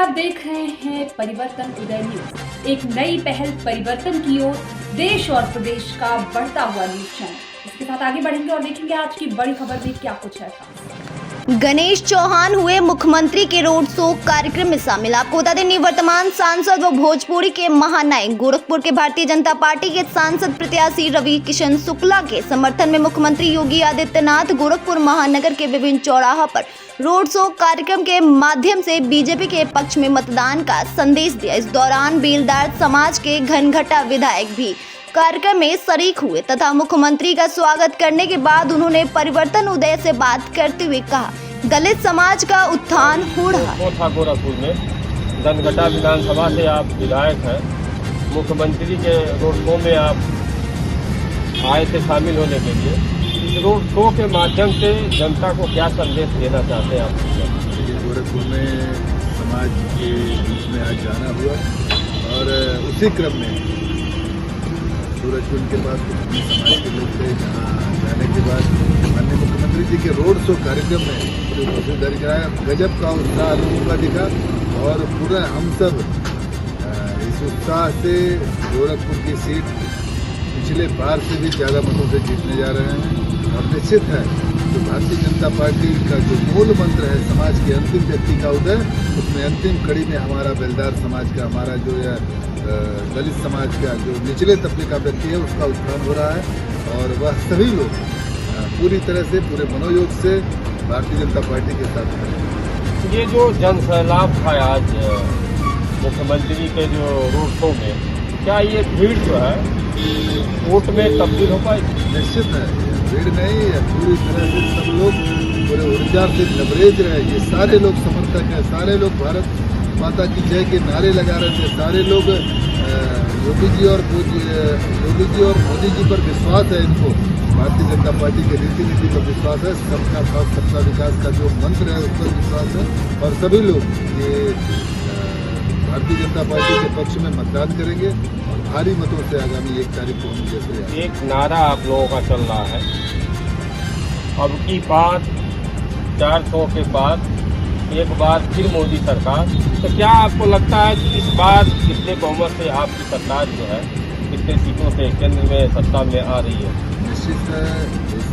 आप देख रहे हैं परिवर्तन उदय न्यूज, एक नई पहल परिवर्तन की ओर देश और प्रदेश का बढ़ता हुआ न्यूज चैनल। इसके साथ आगे बढ़ेंगे और देखेंगे आज की बड़ी खबर में क्या कुछ है। गणेश चौहान हुए मुख्यमंत्री के रोड शो कार्यक्रम में शामिल। आपको बता दें, निवर्तमान सांसद व भोजपुरी के महानायक गोरखपुर के भारतीय जनता पार्टी के सांसद प्रत्याशी रवि किशन शुक्ला के समर्थन में मुख्यमंत्री योगी आदित्यनाथ गोरखपुर महानगर के विभिन्न चौराहा पर रोड शो कार्यक्रम के माध्यम से बीजेपी के पक्ष में मतदान का संदेश दिया। इस दौरान बेलदार समाज के घनघटा विधायक भी कार्यक्रम में शरीक हुए तथा मुख्यमंत्री का स्वागत करने के बाद उन्होंने परिवर्तन उदय से बात करते हुए कहा, दलित समाज का उत्थान हो रहा है। गोरखपुर में घनघटा विधानसभा से आप विधायक हैं, मुख्यमंत्री के रोड शो में आप आए थे शामिल होने के लिए। इस रोड शो के माध्यम से जनता को क्या संदेश देना चाहते हैं आप? गोरखपुर में समाज के बीच में आज जाना हुआ और उसी क्रम में सूरजकुंड के पास कुछ समाज के लोग थे, जहाँ जाने के बाद माननीय मुख्यमंत्री जी के रोड शो कार्यक्रम में पूरे मौजूद कराया। गजब का उत्साह लोगों का दिखा और पूरा हम सब इस उत्साह से गोरखपुर की सीट पिछले बार से भी ज़्यादा मतों से जीतने जा रहे हैं। और निश्चित है तो भारतीय जनता पार्टी का जो मूल मंत्र है समाज के अंतिम व्यक्ति का उदय, उसमें अंतिम कड़ी में हमारा बेलदार समाज का, हमारा जो दलित समाज का जो निचले तबके का व्यक्ति है उसका उत्थान हो रहा है। और वह सभी लोग पूरी तरह से पूरे मनोयोग से भारतीय जनता पार्टी के साथ हैं। ये जो जन सैलाब था आज मुख्यमंत्री के जो रोड शो में, क्या ये भीड़ जो है वोट में तब्दील हो पाई? निश्चित है, भीड़ नहीं है, पूरी तरह से सब लोग पूरे ऊर्जा से लबरेज रहे। ये सारे लोग समर्थक हैं, सारे लोग भारत माता की जय के नारे लगा रहे थे। सारे लोग योगी जी और मोदी जी पर विश्वास है, इनको भारतीय जनता पार्टी के नीति पर विश्वास है, सबका साथ सबका विकास का जो मंत्र है उस पर विश्वास है। और सभी लोग ये भारतीय जनता पार्टी के पक्ष में मतदान करेंगे और भारी मतों से आगामी 1 तारीख को हम जैसे एक नारा आप लोगों का चल रहा है, अब की बात 400 के बाद एक बार फिर मोदी सरकार। तो क्या आपको लगता है कि इस बार कितने बहुमत से आपकी सरकार जो है कितने सीटों से केंद्र में सत्ता में आ रही है? निश्चित है, इस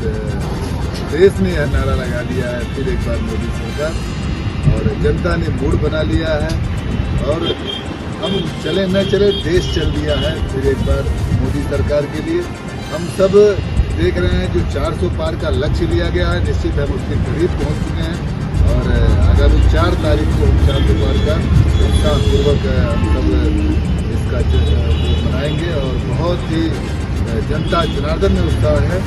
देश ने यह नारा लगा दिया है फिर एक बार मोदी सरकार, और जनता ने मूड बना लिया है। और हम चले न चले, देश चल दिया है फिर एक बार मोदी सरकार के लिए। हम सब देख रहे हैं जो 400 पार का लक्ष्य लिया गया है, निश्चित हम उसके करीब पहुंच चुके हैं। और आगामी 4 तारीख को हम 400 पार का उत्साहपूर्वक हम सब इसका मनाएंगे। और बहुत ही जनता जनार्दन में उत्साह है,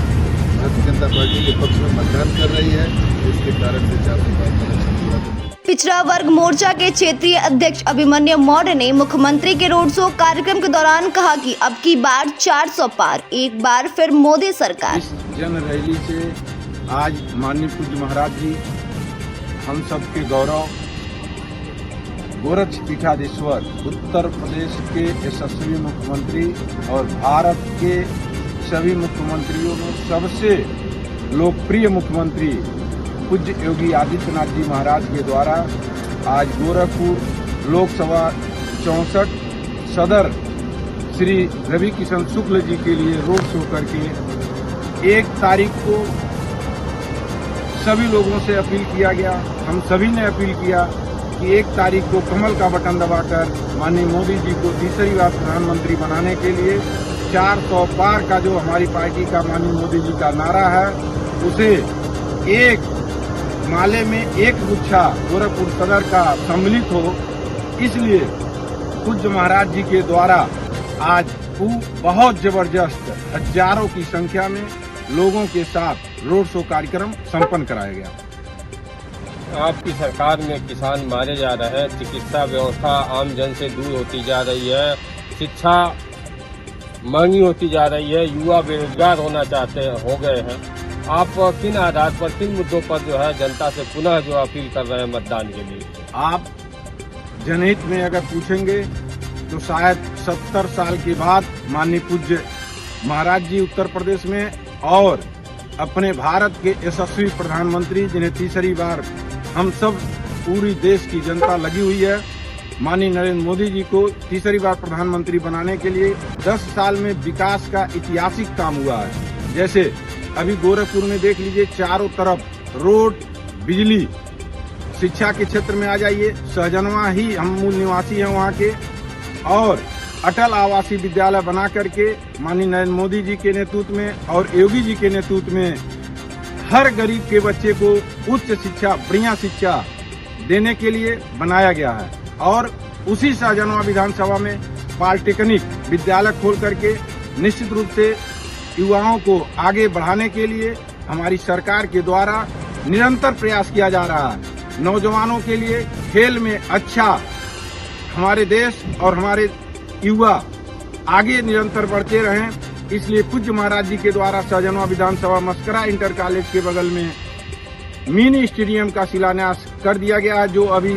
भारतीय जनता पार्टी के पक्ष में मतदान कर रही है, इसके कारण से 400 पार का लक्ष्य पूरा करेंगे। पिछड़ा वर्ग मोर्चा के क्षेत्रीय अध्यक्ष अभिमन्यु मौर्य ने मुख्यमंत्री के रोड शो कार्यक्रम के दौरान कहा कि अब की बार 400 पार, एक बार फिर मोदी सरकार। इस जन रैली से आज माननीय पूज्य महाराज जी, हम सब के गौरव, गोरक्षपीठाधीश्वर उत्तर प्रदेश के यशस्वी मुख्यमंत्री और भारत के सभी मुख्यमंत्रियों में सबसे लोकप्रिय मुख्यमंत्री पूज्य योगी आदित्यनाथ जी महाराज के द्वारा आज गोरखपुर लोकसभा 64 सदर श्री रवि किशन शुक्ल जी के लिए रोड शो करके 1 तारीख को सभी लोगों से अपील किया गया। हम सभी ने अपील किया कि 1 तारीख को कमल का बटन दबाकर माननीय मोदी जी को तीसरी बार प्रधानमंत्री बनाने के लिए 400 पार का जो हमारी पार्टी का माननीय मोदी जी का नारा है, उसे एक माले में एक गुच्छा गोरखपुर सदर का सम्मिलित हो। इसलिए पूज्य महाराज जी के द्वारा आज बहुत जबरदस्त हजारों की संख्या में लोगों के साथ रोड शो कार्यक्रम संपन्न कराया गया। आपकी सरकार में किसान मारे जा रहे हैं, चिकित्सा व्यवस्था आम जन से दूर होती जा रही है, शिक्षा महंगी होती जा रही है, युवा बेरोजगार हो गए हैं। आप किन आधार पर, किन मुद्दों पर जो है जनता से पुनः जो अपील कर रहे हैं मतदान के लिए? आप जनहित में अगर पूछेंगे तो शायद 70 साल के बाद माननीय पूज्य महाराज जी उत्तर प्रदेश में और अपने भारत के यशस्वी प्रधानमंत्री जिन्हें तीसरी बार हम सब पूरी देश की जनता लगी हुई है, माननीय नरेंद्र मोदी जी को तीसरी बार प्रधानमंत्री बनाने के लिए 10 साल में विकास का ऐतिहासिक काम हुआ है। जैसे अभी गोरखपुर में देख लीजिए, चारों तरफ रोड, बिजली, शिक्षा के क्षेत्र में आ जाइए, सहजनवा ही हम मूल निवासी हैं वहाँ के, और अटल आवासीय विद्यालय बना करके माननीय नरेंद्र मोदी जी के नेतृत्व में और योगी जी के नेतृत्व में हर गरीब के बच्चे को उच्च शिक्षा, बढ़िया शिक्षा देने के लिए बनाया गया है। और उसी सहजनवा विधानसभा में पॉलिटेक्निक विद्यालय खोल करके निश्चित रूप से युवाओं को आगे बढ़ाने के लिए हमारी सरकार के द्वारा निरंतर प्रयास किया जा रहा है। नौजवानों के लिए खेल में अच्छा, हमारे देश और हमारे युवा आगे निरंतर बढ़ते रहें, इसलिए पूज्य महाराज जी के द्वारा सहजनवा विधानसभा मस्करा इंटर कॉलेज के बगल में मिनी स्टेडियम का शिलान्यास कर दिया गया है, जो अभी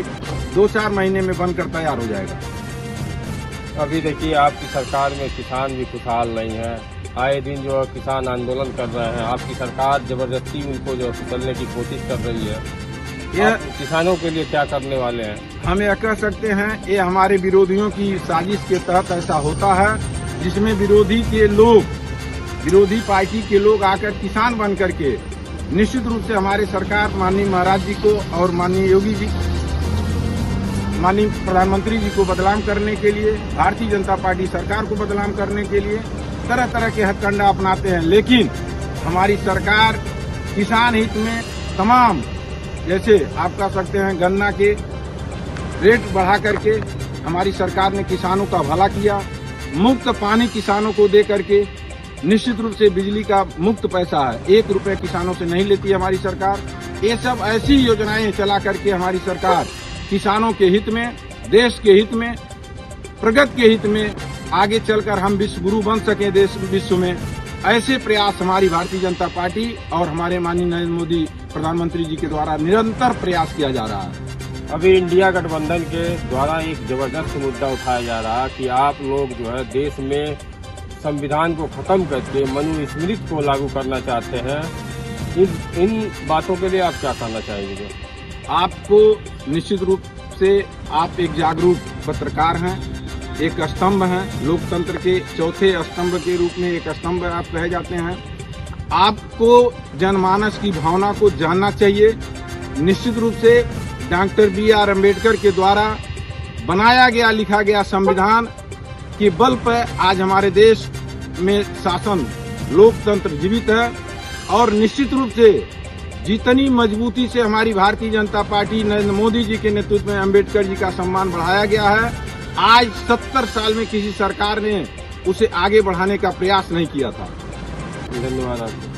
2-4 महीने में बनकर तैयार हो जाएगा। अभी देखिए, आपकी सरकार में किसान भी खुशहाल नहीं है। आए दिन जो है किसान आंदोलन कर रहे हैं। आपकी सरकार जबरदस्ती उनको जो कुचलने की कोशिश कर रही है। यह किसानों के लिए क्या करने वाले हैं? हम यह कह सकते हैं, ये हमारे विरोधियों की साजिश के तहत ऐसा होता है, जिसमें विरोधी पार्टी के लोग आकर किसान बन करके निश्चित रूप से हमारे सरकार माननीय महाराज जी को और माननीय योगी जी, माननीय प्रधानमंत्री जी को बदनाम करने के लिए, भारतीय जनता पार्टी सरकार को बदनाम करने के लिए तरह तरह के हथकंडा अपनाते हैं। लेकिन हमारी सरकार किसान हित में तमाम, जैसे आप कह सकते हैं, गन्ना के रेट बढ़ा करके हमारी सरकार ने किसानों का भला किया। मुफ्त पानी किसानों को दे करके, निश्चित रूप से बिजली का मुफ्त पैसा है, 1 रुपये किसानों से नहीं लेती हमारी सरकार। ये सब ऐसी योजनाएं चला करके हमारी सरकार किसानों के हित में, देश के हित में, प्रगति के हित में आगे चलकर हम विश्व गुरु बन सके देश विश्व में, ऐसे प्रयास हमारी भारतीय जनता पार्टी और हमारे माननीय नरेंद्र मोदी प्रधानमंत्री जी के द्वारा निरंतर प्रयास किया जा रहा है। अभी इंडिया गठबंधन के द्वारा एक जबरदस्त मुद्दा उठाया जा रहा है कि आप लोग जो है देश में संविधान को खत्म करके मनुस्मृति को लागू करना चाहते हैं। इन बातों के लिए आप क्या कहना चाहेंगे? आपको निश्चित रूप से, आप एक जागरूक पत्रकार हैं, एक स्तंभ हैं, लोकतंत्र के चौथे स्तंभ के रूप में एक स्तंभ आप कहे जाते हैं। आपको जनमानस की भावना को जानना चाहिए। निश्चित रूप से डॉक्टर B.R. अम्बेडकर के द्वारा बनाया गया, लिखा गया संविधान के बल पर आज हमारे देश में शासन, लोकतंत्र जीवित है। और निश्चित रूप से जितनी मजबूती से हमारी भारतीय जनता पार्टी नरेंद्र मोदी जी के नेतृत्व में अम्बेडकर जी का सम्मान बढ़ाया गया है, आज 70 साल में किसी सरकार ने उसे आगे बढ़ाने का प्रयास नहीं किया था। धन्यवाद आपको।